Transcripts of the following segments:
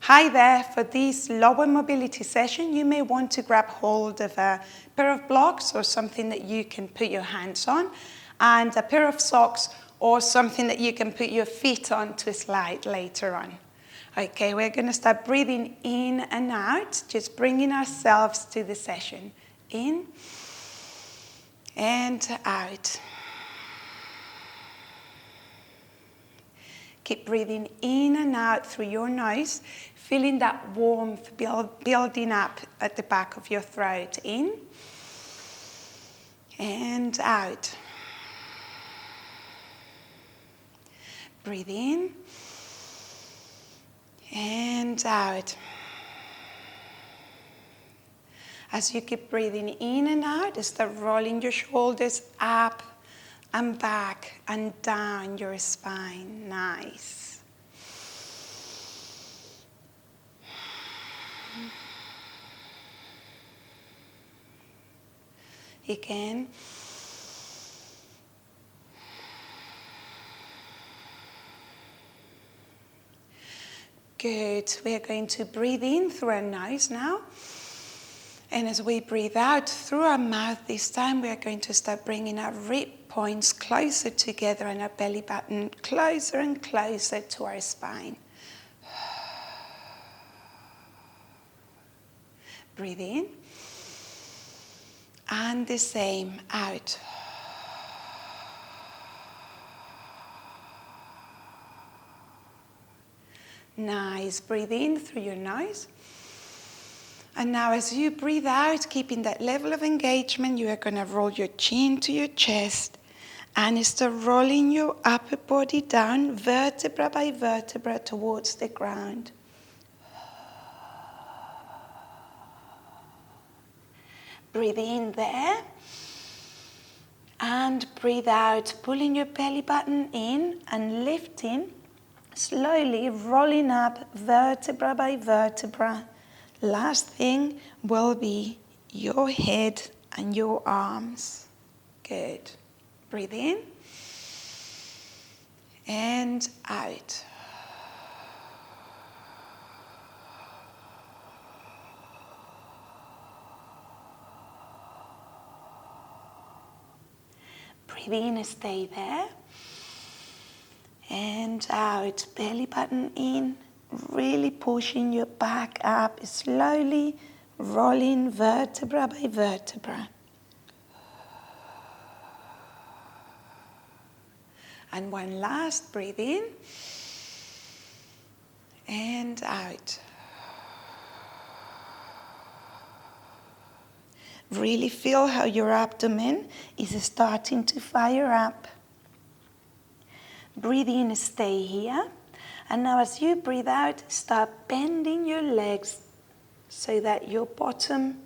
Hi there, for this lower mobility session, you may want to grab hold of a pair of blocks or something that you can put your hands on, and a pair of socks or something that you can put your feet on to slide later on. Okay, we're going to start breathing in and out, just bringing ourselves to the session. In and out. Keep breathing in and out through your nose, feeling that warmth building up at the back of your throat. In and out. Breathe in and out. As you keep breathing in and out, start rolling your shoulders up and back and down your spine. Nice. Again. Good. We are going to breathe in through our nose now. And as we breathe out through our mouth this time, we are going to start bringing our rib points closer together and our belly button closer and closer to our spine. Breathe in. And the same out. Nice. Breathe in through your nose. And now as you breathe out, keeping that level of engagement, you are going to roll your chin to your chest and start rolling your upper body down, vertebra by vertebra, towards the ground. Breathe in there. And breathe out, pulling your belly button in and lifting, slowly rolling up vertebra by vertebra. Last thing will be your head and your arms. Good. Breathe in and out. Breathe in and stay there. And out. Belly button in. Really pushing your back up, slowly rolling vertebra by vertebra. And one last, breathe in and out. Really feel how your abdomen is starting to fire up. Breathe in, stay here. And now as you breathe out, start bending your legs so that your bottom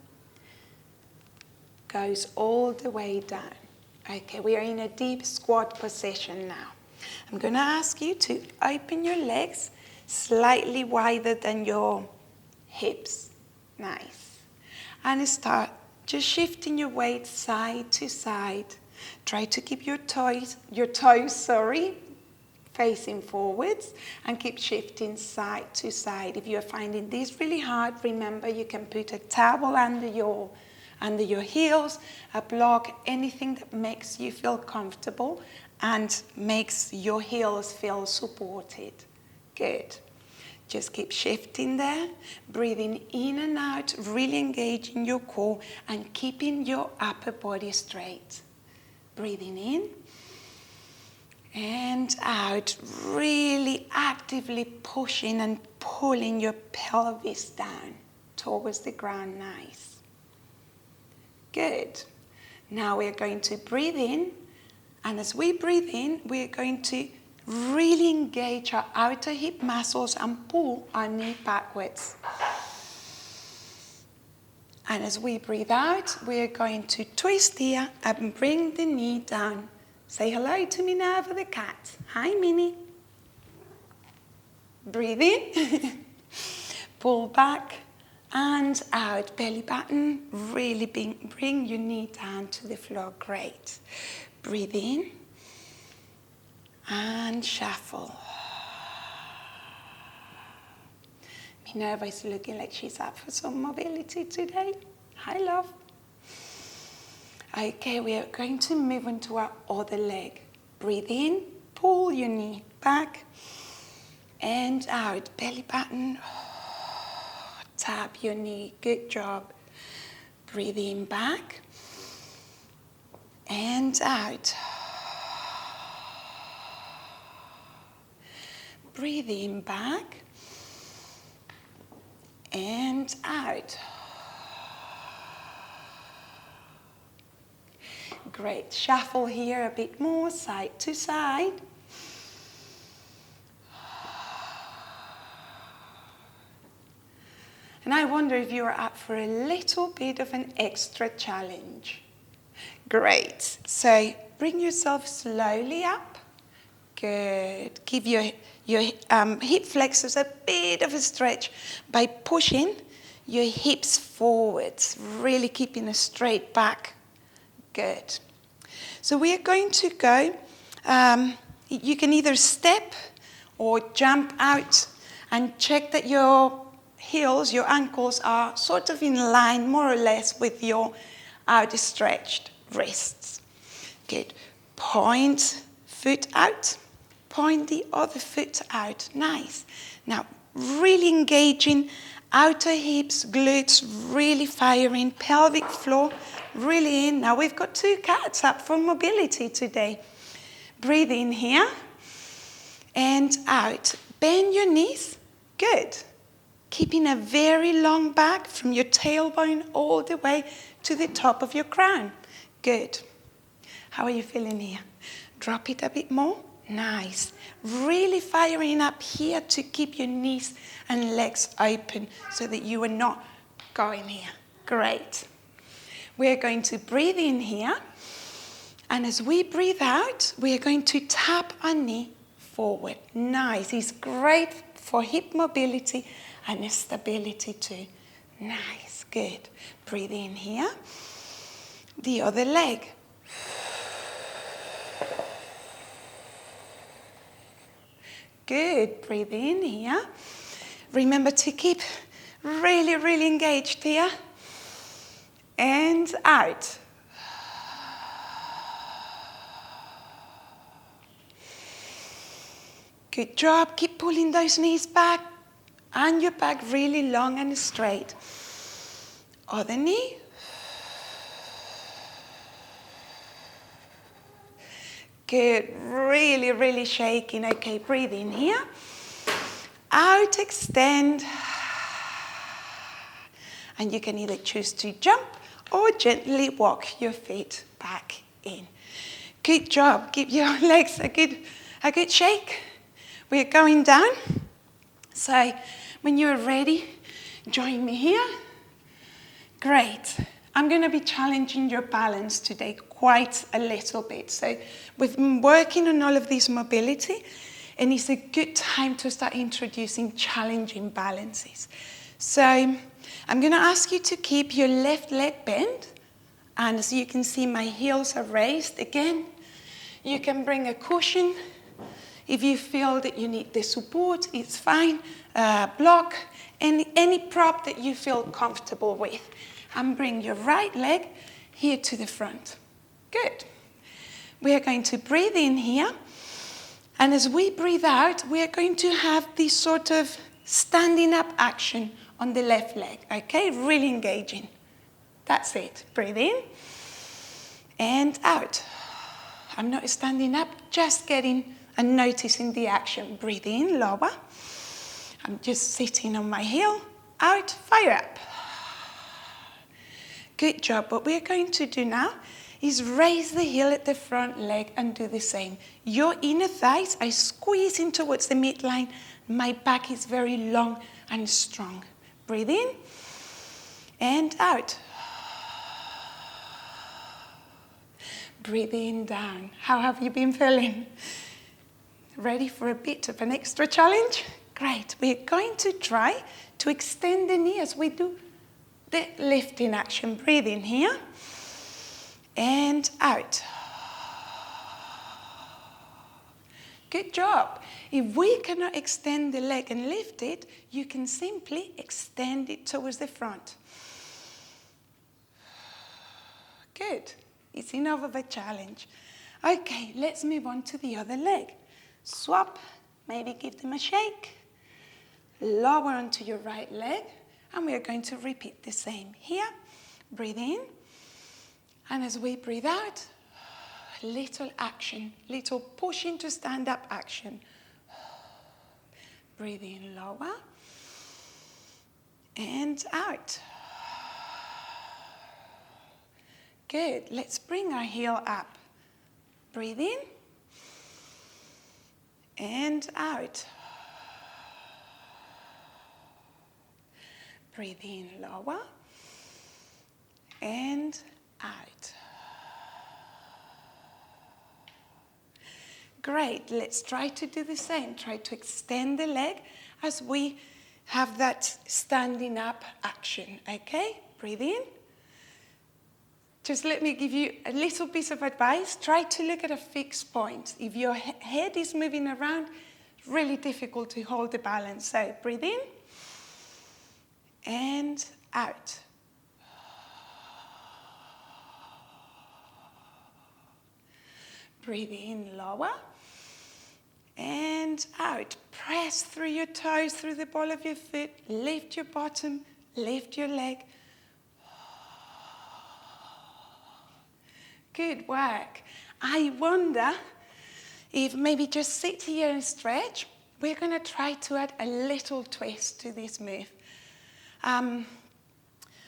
goes all the way down. Okay, we are in a deep squat position now. I'm going to ask you to open your legs slightly wider than your hips. Nice. And start just shifting your weight side to side. Try to keep your toes, facing forwards, and keep shifting side to side. If you're finding this really hard, remember you can put a towel under your heels, a block, anything that makes you feel comfortable and makes your heels feel supported. Good. Just keep shifting there, breathing in and out, really engaging your core and keeping your upper body straight. Breathing in and out, really actively pushing and pulling your pelvis down towards the ground. Nice. Good. Now we're going to breathe in, and as we breathe in, we're going to really engage our outer hip muscles and pull our knee backwards. And as we breathe out, we're going to twist here and bring the knee down. Say hello to Minerva the cat. Hi, Minnie. Breathe in. Pull back and out. Belly button. Really bring your knee down to the floor. Great. Breathe in. And shuffle. Minerva is looking like she's up for some mobility today. Hi, love. Okay, we are going to move on to our other leg. Breathe in, pull your knee back and out. Belly button. Tap your knee. Good job. Breathe in back and out. Breathe in back and out. Great. Shuffle here a bit more, side to side. And I wonder if you are up for a little bit of an extra challenge. Great. So bring yourself slowly up. Good. Give your hip flexors a bit of a stretch by pushing your hips forwards, really keeping a straight back. Good. So we are going to go, you can either step or jump out and check that your heels, your ankles are sort of in line more or less with your outstretched wrists. Good. Point foot out. Point the other foot out. Nice. Now, really engaging outer hips, glutes, really firing, pelvic floor, really in. Now, we've got 2 cats up for mobility today. Breathe in here and out. Bend your knees. Good. Keeping a very long back from your tailbone all the way to the top of your crown. Good. How are you feeling here? Drop it a bit more. Nice. Really firing up here to keep your knees and legs open so that you are not going here. Great. We're going to breathe in here. And as we breathe out, we are going to tap our knee forward. Nice. It's great for hip mobility and stability too. Nice. Good. Breathe in here. The other leg. Good. Breathe in here. Remember to keep really, really engaged here. And out. Good job. Keep pulling those knees back and your back really long and straight. Other knee. Good. Really, really shaking. Okay, breathe in here. Out, extend. And you can either choose to jump or gently walk your feet back in. Good job. Give your legs a good shake. We're going down. So when you're ready, join me here. Great. I'm going to be challenging your balance today quite a little bit. So we've been working on all of this mobility, and it's a good time to start introducing challenging balances. So I'm going to ask you to keep your left leg bent. And as you can see, my heels are raised. Again, you can bring a cushion. If you feel that you need the support, it's fine. Block, any prop that you feel comfortable with. And bring your right leg here to the front. Good. We are going to breathe in here. And as we breathe out, we are going to have this sort of standing up action on the left leg. Okay, really engaging. That's it. Breathe in and out. I'm not standing up, just getting and noticing the action. Breathe in, lower. I'm just sitting on my heel. Out, fire up. Good job. What we're going to do now is raise the heel at the front leg and do the same. Your inner thighs are squeezing towards the midline. My back is very long and strong. Breathe in and out. Breathe in, down. How have you been feeling? Ready for a bit of an extra challenge? Great. We're going to try to extend the knee as we do the lifting action. Breathe in here and out. Good job. If we cannot extend the leg and lift it, you can simply extend it towards the front. Good. It's enough of a challenge. Okay, let's move on to the other leg. Swap, maybe give them a shake. Lower onto your right leg, and we are going to repeat the same here. Breathe in, and as we breathe out, little action, little push into stand-up action. Breathe in, lower, and out. Good. Let's bring our heel up. Breathe in, and out. Breathe in, lower, and out. Great, let's try to do the same. Try to extend the leg as we have that standing up action, okay? Breathe in. Just let me give you a little piece of advice. Try to look at a fixed point. If your head is moving around, it's really difficult to hold the balance. So breathe in and out. Breathe in, lower, and out. Press through your toes, through the ball of your foot. Lift your bottom, lift your leg. Good work. I wonder if maybe just sit here and stretch. We're going to try to add a little twist to this move.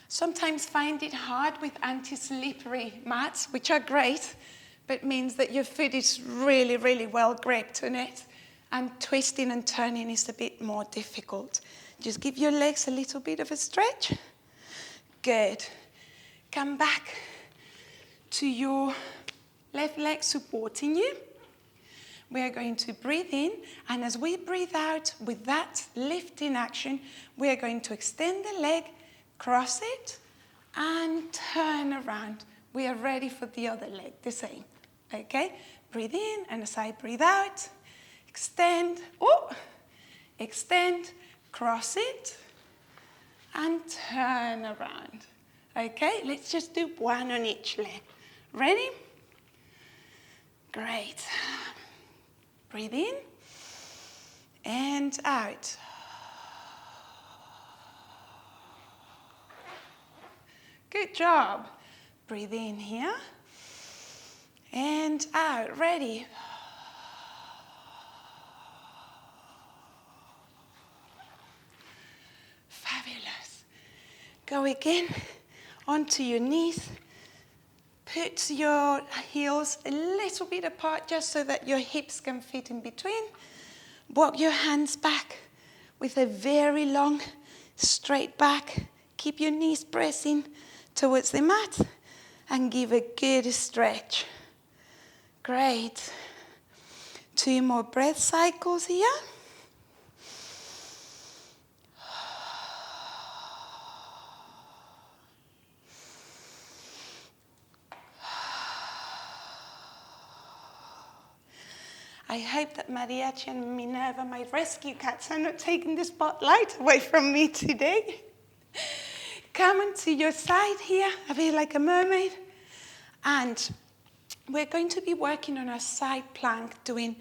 Sometimes find it hard with anti-slippery mats, which are great, but means that your foot is really, really well gripped on it, and twisting and turning is a bit more difficult. Just give your legs a little bit of a stretch. Good. Come back to your left leg supporting you. We are going to breathe in, and as we breathe out with that lifting action, we are going to extend the leg, cross it, and turn around. We are ready for the other leg, the same. Okay? Breathe in, and as I breathe out, extend, cross it, and turn around. Okay? Let's just do one on each leg. Ready? Great. Breathe in and out. Good job. Breathe in here and out. Ready? Fabulous. Go again onto your knees. Put your heels a little bit apart just so that your hips can fit in between. Walk your hands back with a very long, straight back. Keep your knees pressing towards the mat and give a good stretch. Great. 2 more breath cycles here. I hope that Mariachi and Minerva, my rescue cats, are not taking the spotlight away from me today. Come onto your side here, a bit like a mermaid. And we're going to be working on our side plank, doing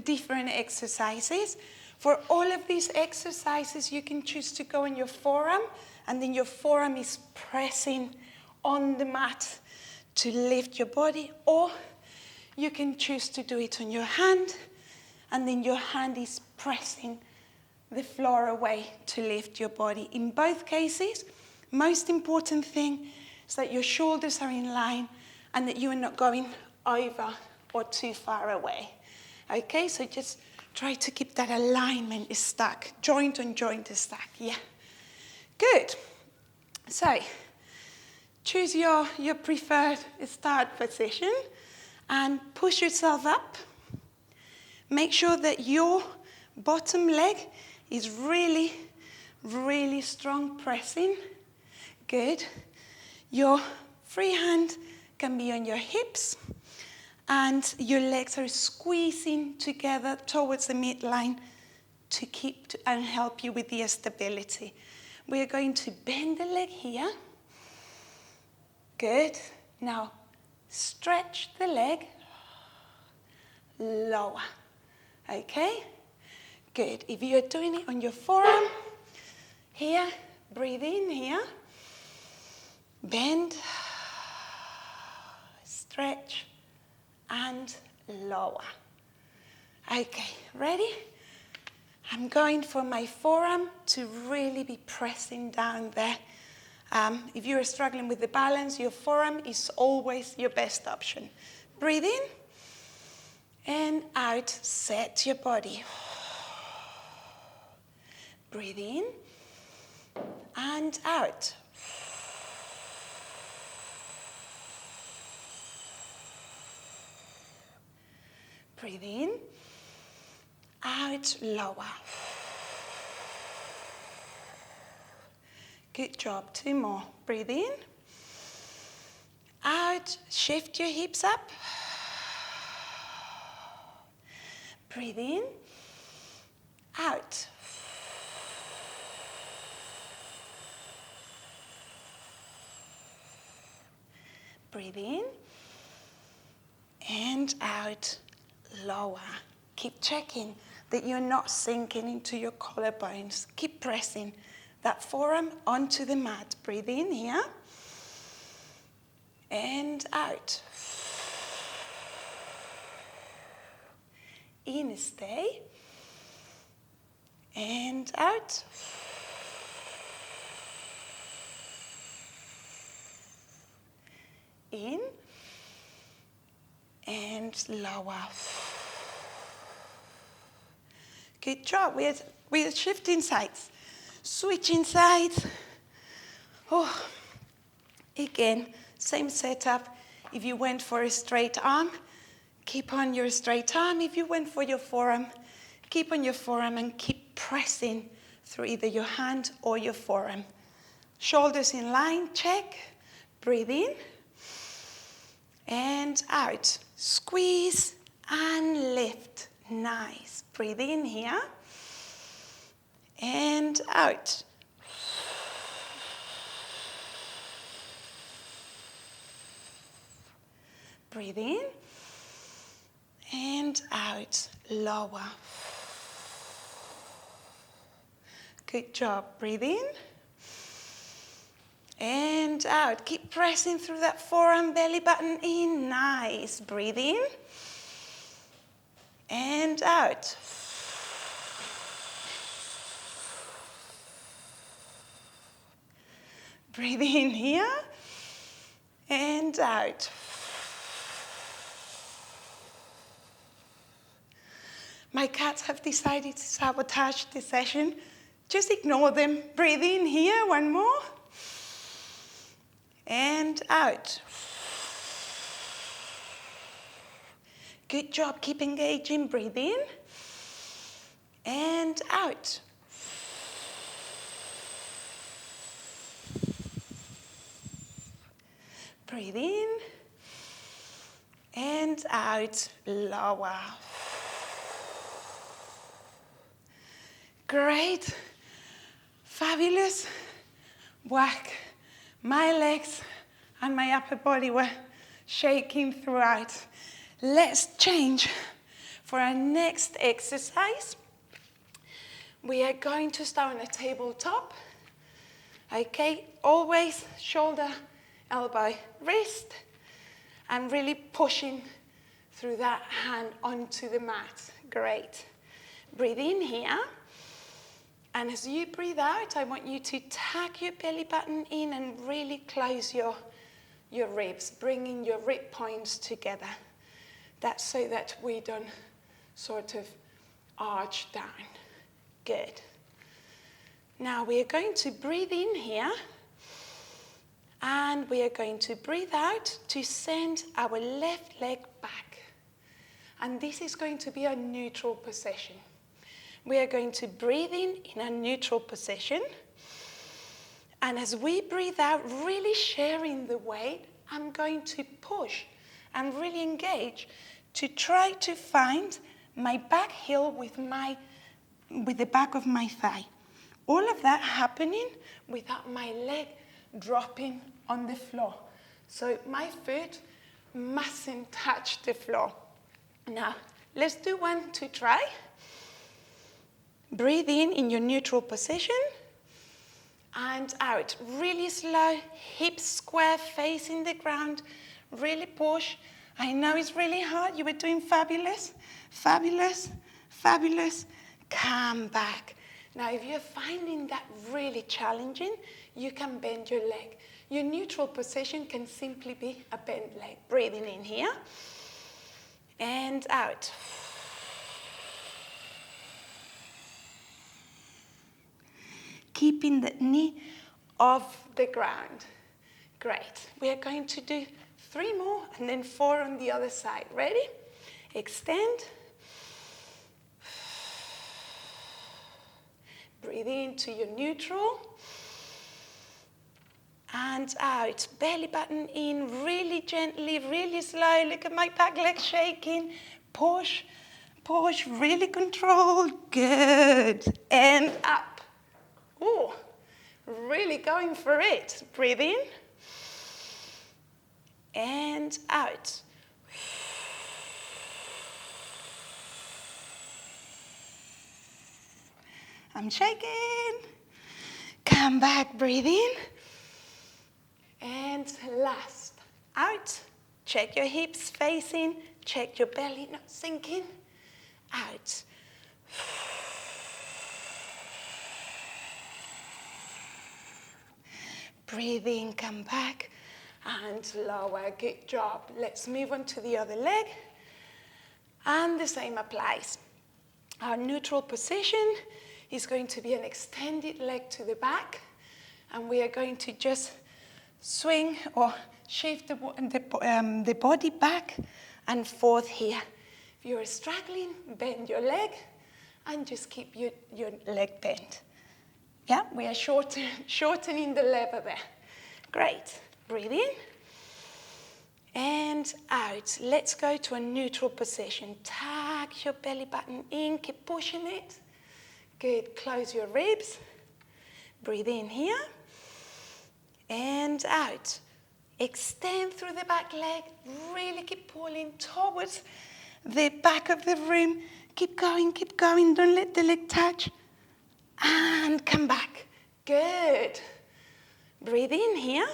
different exercises. For all of these exercises, you can choose to go on your forearm, and then your forearm is pressing on the mat to lift your body, or you can choose to do it on your hand, and then your hand is pressing the floor away to lift your body. In both cases, most important thing is that your shoulders are in line and that you are not going over or too far away. Okay, so just try to keep that alignment stuck. Joint on joint is stuck, yeah. Good. So, choose your preferred start position and push yourself up. Make sure that your bottom leg is really, really strong pressing. Good. Your free hand can be on your hips, and your legs are squeezing together towards the midline to keep and help you with the stability. We're going to bend the leg here. Good. Now, stretch the leg. Lower. Okay? Good. If you're doing it on your forearm, here, breathe in here. Bend. Stretch. And lower. Okay, ready? I'm going for my forearm to really be pressing down there. If you're struggling with the balance, your forearm is always your best option. Breathe in and out. Set your body. Breathe in and out. Breathe in, out, lower. Good job, 2 more. Breathe in, out, shift your hips up. Breathe in, out. Breathe in, and out, lower. Keep checking that you're not sinking into your collarbones. Keep pressing that forearm onto the mat. Breathe in here, and out. In, stay, and out. In, and lower. Good job. We're shifting sides. Switching sides. Oh, again, same setup. If you went for a straight arm, keep on your straight arm. If you went for your forearm, keep on your forearm and keep pressing through either your hand or your forearm. Shoulders in line, check. Breathe in and out. Squeeze and lift. Nice. Breathe in here and out. Breathe in and out. Lower. Good job. Breathe in and out. Keep pressing through that forearm, belly button in. Nice. Breathe in and out. Breathe in here and out. My cats have decided to sabotage the session. Just ignore them. Breathe in here, 1 more. And out. Good job, keep engaging. Breathe in and out. Breathe in and out. Lower. Great. Fabulous. Whack. My legs and my upper body were shaking throughout. Let's change for our next exercise. We are going to start on a tabletop. Okay, always shoulder, elbow, wrist, and really pushing through that hand onto the mat. Great. Breathe in here. And as you breathe out, I want you to tuck your belly button in and really close your ribs, bringing your rib points together. That's so that we don't sort of arch down. Good. Now we are going to breathe in here, and we are going to breathe out to send our left leg back. And this is going to be a neutral position. We are going to breathe in a neutral position. And as we breathe out, really sharing the weight, I'm going to push and really engage to try to find my back heel with the back of my thigh. All of that happening without my leg dropping on the floor. So my foot mustn't touch the floor. Now, let's do one to try. Breathe in your neutral position. And out, really slow, hips square, facing the ground, really push. I know it's really hard, you were doing fabulous, fabulous, fabulous. Come back. Now, if you're finding that really challenging, you can bend your leg. Your neutral position can simply be a bent leg. Breathing in here, and out. Keeping the knee off the ground. Great. We are going to do 3 more and then 4 on the other side. Ready? Extend. Breathe into your neutral. And out. Belly button in really gently, really slow. Look at my back leg shaking. Push, push, really controlled. Good. And up. Oh, really going for it. Breathe in. And out. I'm shaking. Come back, breathe in. And last. Out. Check your hips facing. Check your belly not sinking. Out. Breathe in, come back, and lower. Good job. Let's move on to the other leg. And the same applies. Our neutral position is going to be an extended leg to the back, and we are going to just swing or shift the body back and forth here. If you're struggling, bend your leg and just keep your leg bent. Yeah, we are shortening the lever there. Great. Breathe in. And out. Let's go to a neutral position. Tuck your belly button in. Keep pushing it. Good. Close your ribs. Breathe in here. And out. Extend through the back leg. Really keep pulling towards the back of the room. Keep going, keep going. Don't let the leg touch. And come back. Good. Breathe in here.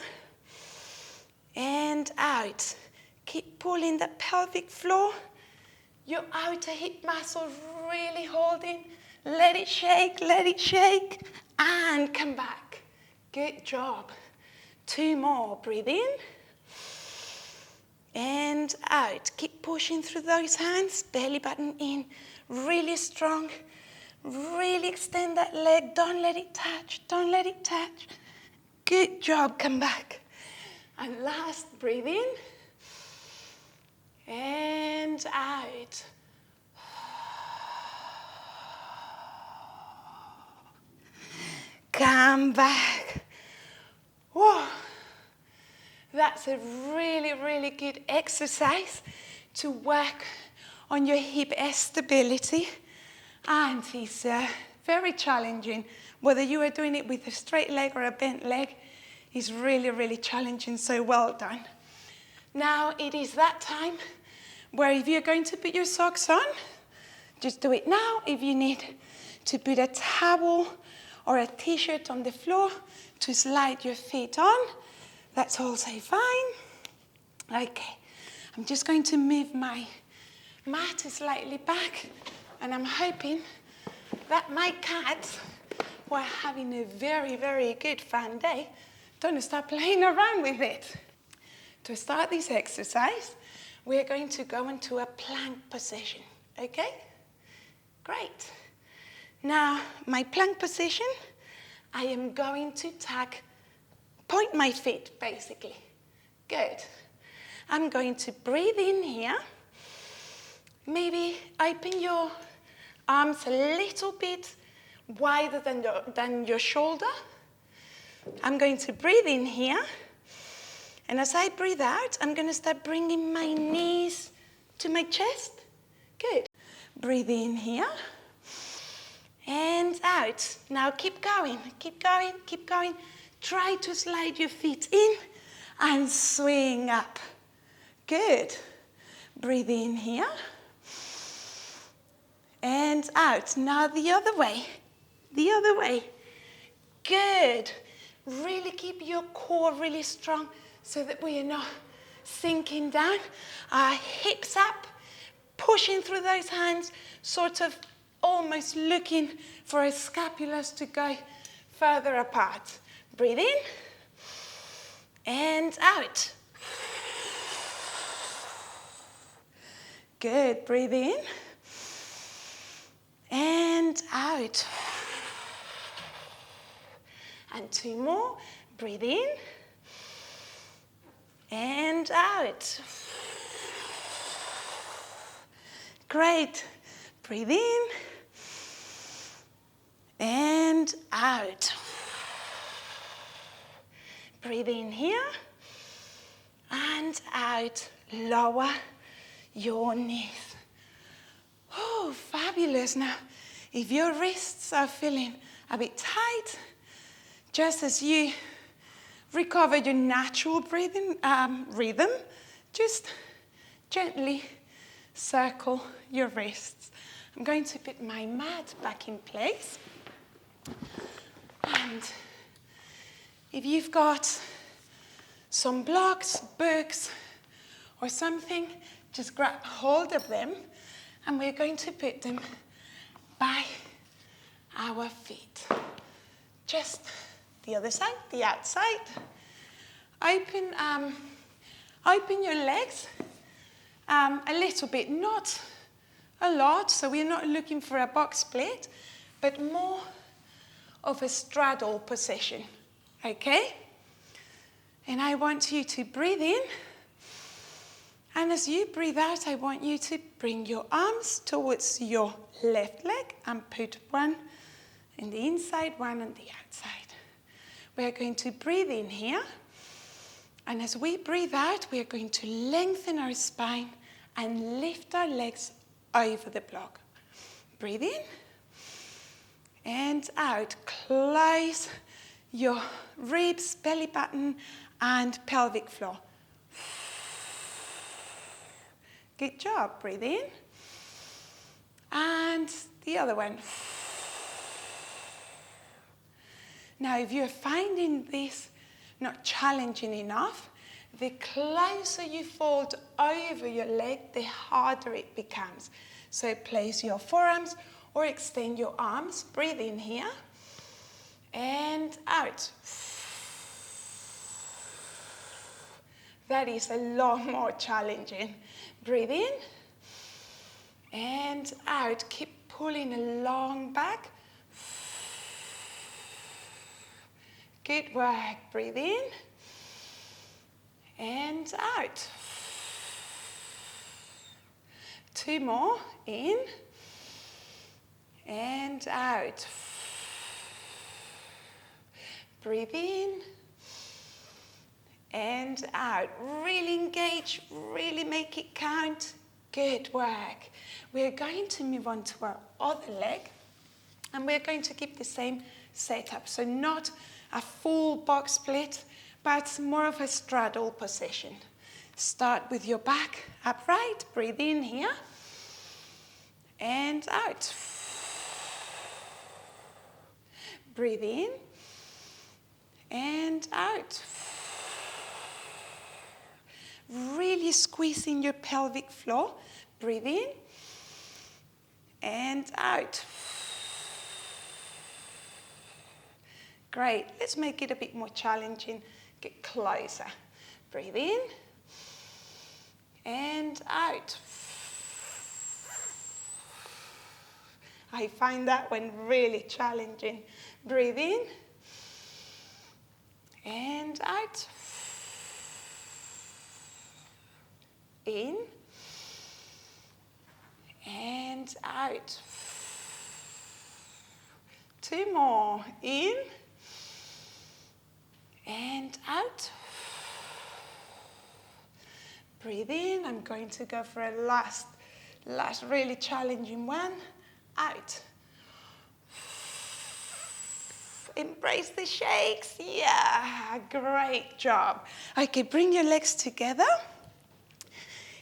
And out. Keep pulling the pelvic floor. Your outer hip muscle really holding. Let it shake, and come back. Good job. 2 more. Breathe in. And out. Keep pushing through those hands. Belly button in. Really strong. Really extend that leg. Don't let it touch. Don't let it touch. Good job. Come back. And last, breathe in. And out. Come back. Whoa. That's a really, really good exercise to work on your hip stability. And it's very challenging. Whether you are doing it with a straight leg or a bent leg, is really, really challenging. So well done. Now it is that time where if you're going to put your socks on, just do it now. If you need to put a towel or a t-shirt on the floor to slide your feet on, that's also fine. Okay, I'm just going to move my mat slightly back, and I'm hoping that my cats, who are having a very, very good fun day, don't start playing around with it. To start this exercise, we're going to go into a plank position, okay? Great. Now, my plank position, I am going to point my feet, basically. Good. I'm going to breathe in here. Maybe open your arms a little bit wider than your shoulder. I'm going to breathe in here And as I breathe out, I'm going to start bringing my knees to my chest. Good. Breathe in here. And out. Now keep going, keep going, keep going. Try to slide your feet in and swing up. Good. Breathe in here. And out. Now the other way. The other way. Good. Really keep your core really strong so that we are not sinking down. Our hips up, pushing through those hands, sort of almost looking for our scapulas to go further apart. Breathe in and out. Good. Breathe in and out. And 2 more. Breathe in and out. Great. Breathe in and out. Breathe in here and out. Lower your knees. Oh, fabulous. Now, if your wrists are feeling a bit tight, just as you recover your natural breathing rhythm, just gently circle your wrists. I'm going to put my mat back in place. And if you've got some blocks, books, or something, just grab hold of them, and we're going to put them by our feet. Just the other side, the outside. Open your legs a little bit, not a lot, so we're not looking for a box split, but more of a straddle position, okay? And I want you to breathe in, and as you breathe out, I want you to bring your arms towards your left leg and put one in the inside, one on the outside. We're going to breathe in here, and as we breathe out, we're going to lengthen our spine and lift our legs over the block. Breathe in and out. Close your ribs, belly button, and pelvic floor. Good job. Breathe in. And the other one. Now, if you're finding this not challenging enough, the closer you fold over your leg, the harder it becomes. So place your forearms or extend your arms. Breathe in here and out. That is a lot more challenging. Breathe in and out. Keep pulling along back. Good work. Breathe in and out. 2 more. In and out. Breathe in and out. Really engage, really make it count. Good work. We're going to move on to our other leg, and we're going to keep the same setup. So not a full box split, but more of a straddle position. Start with your back upright. Breathe in here and out. Breathe in and out. Really squeezing your pelvic floor. Breathe in and out. Great. Let's make it a bit more challenging. Get closer. Breathe in and out. I find that one really challenging. Breathe in and out. In and out. 2 more. In and out. Breathe in. I'm going to go for a last really challenging one. Out. Embrace the shakes. Yeah, great job. Okay, bring your legs together.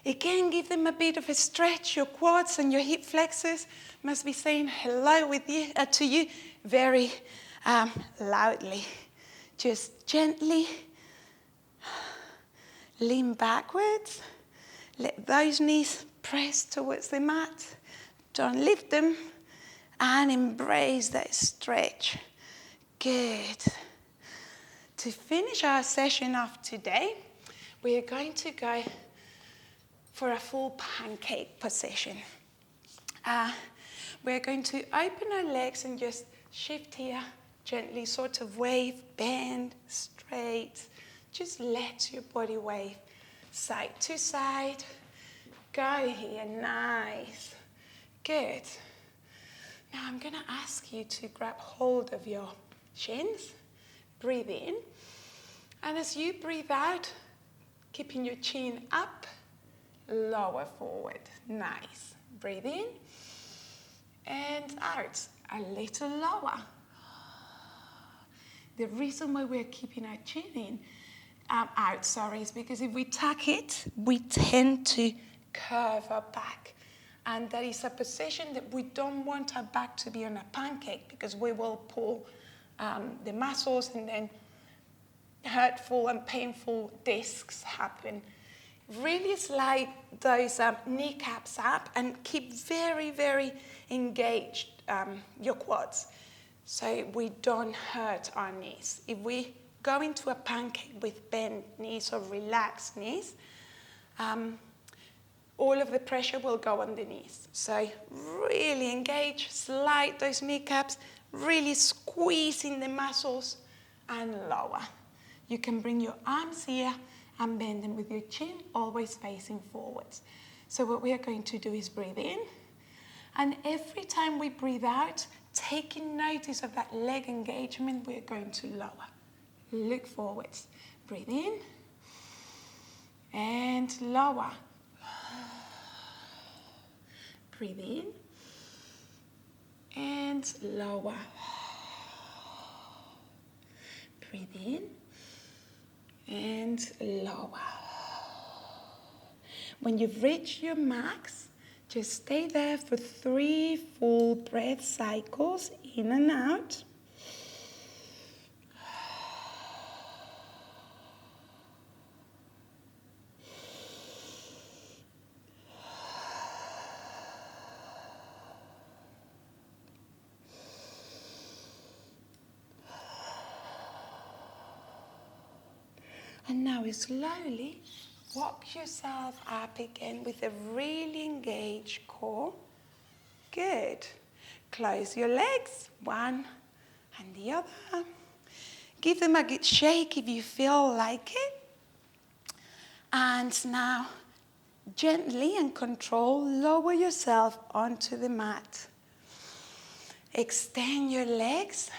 Again, give them a bit of a stretch. Your quads and your hip flexors must be saying hello to you very loudly. Just gently lean backwards. Let those knees press towards the mat. Don't lift them. And embrace that stretch. Good. To finish our session off today, we are going to go for a full pancake position. We're going to open our legs and just shift here, gently sort of wave, bend, straight. Just let your body wave side to side. Go here, nice. Good. Now I'm going to ask you to grab hold of your shins. Breathe in. And as you breathe out, keeping your chin up, lower forward. Nice. Breathe in and out. A little lower. The reason why we're keeping our chin out, is because if we tuck it, we tend to curve our back. And that is a position that we don't want our back to be on a pancake because we will pull the muscles and then hurtful and painful discs happen. Really slide those kneecaps up and keep very, very engaged your quads so we don't hurt our knees. If we go into a pancake with bent knees or relaxed knees, all of the pressure will go on the knees. So really engage, slide those kneecaps, really squeezing the muscles and lower. You can bring your arms here and bend them with your chin, always facing forwards. So what we are going to do is breathe in. And every time we breathe out, taking notice of that leg engagement, we are going to lower. Look forwards. Breathe in and lower. Breathe in and lower. Breathe in and lower. When you've reached your max, just stay there for 3 full breath cycles, in and out. And now slowly walk yourself up again with a really engaged core. Good. Close your legs, one and the other. Give them a good shake if you feel like it. And now, gently and control, lower yourself onto the mat. Extend your legs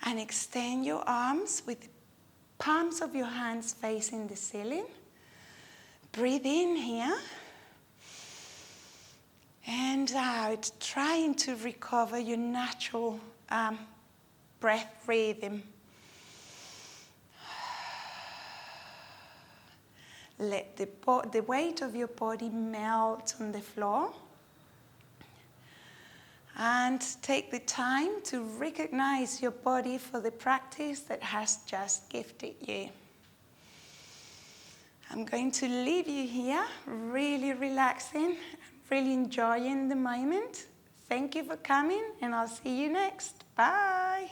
and extend your arms with the palms of your hands facing the ceiling. Breathe in here and out, trying to recover your natural breath rhythm. Let the weight of your body melt on the floor. And take the time to recognize your body for the practice that has just gifted you. I'm going to leave you here, really relaxing, really enjoying the moment. Thank you for coming, and I'll see you next. Bye.